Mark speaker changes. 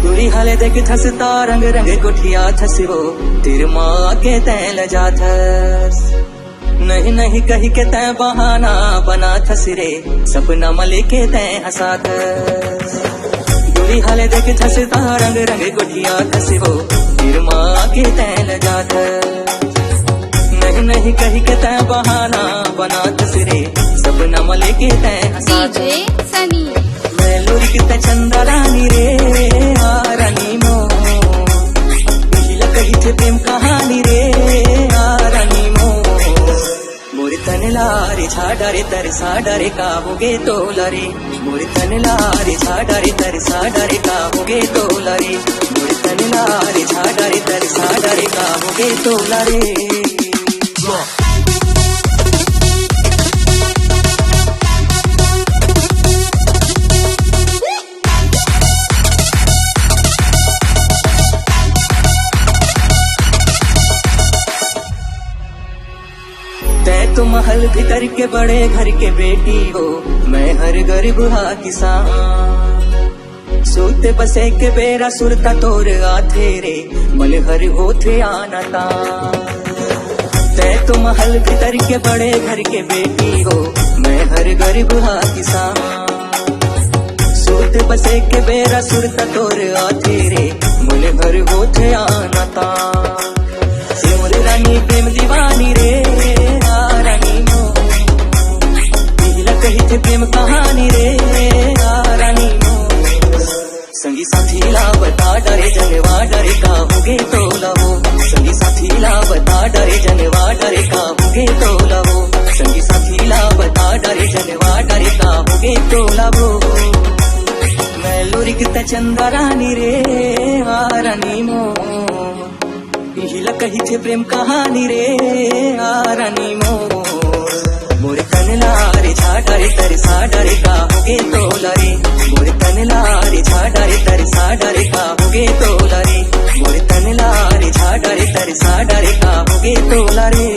Speaker 1: दूरी हाले देख थसता रंग रंग कोठिया थसवो तेरे माँ के तय लजा थस नहीं नहीं कही के तय बहाना बना थस रे सपना मले के तय हंसा थस दूरी हाले देख थसता रंग रंग कोठिया थसवो तेरे माँ के तय लजा थस नहीं नहीं कही के तय बहाना बना थस रे सपना मले के तय हंसा थस मैं लोरी कितना चंदा रानी रे रानी मो कही थे प्रेम कहानी रे रानी मो मोरे तन लारे छाड़ा रे तरसा डरे काबोगे तो लरे मोरे तन लारे छाड़ा रे तरसा डरे काबोगे तो लरे मोरे तन लारे छाड़ा रे तरसा डरे काबोगे तो लरे तै तो महल भीतर के बड़े घर के बेटी हो मैं हर गरीब हा किसान सोते बसे के बेरा सुरता तोर आथे रे मल हर होथे आना ता तै तो महल भीतर के बड़े घर के बेटी हो मैं हर गरीब हा किसान सोते बसे के बेरा सुरता तोर आथे रे मल हर होथे आना ता सिमर रानी प्रेम दीवानी रे रानी मो कही थे प्रेम कहानी रे रानी मो संगी साथी ला बता डरे जनवा डरे काहोगे तो लवो संगी साथी ला बता डरे जनवा डरे काहोगे तो लवो संगी साथी ला बता डरे जनवा डरे काहोगे तो लवो मैं लोरी कितना चंदा रानी रे रानी मो हिला कही थे प्रेम कहानी रे रानी मो मोरे तन लारे छाड़ा रे तरसा डरे काहोगे तो लरे मोरे तन लारे छाड़ा रे तरसा डरे काहोगे तो लरे मोरे तन लारे छाड़ा रे तरसा डरे काहोगे तो लरे।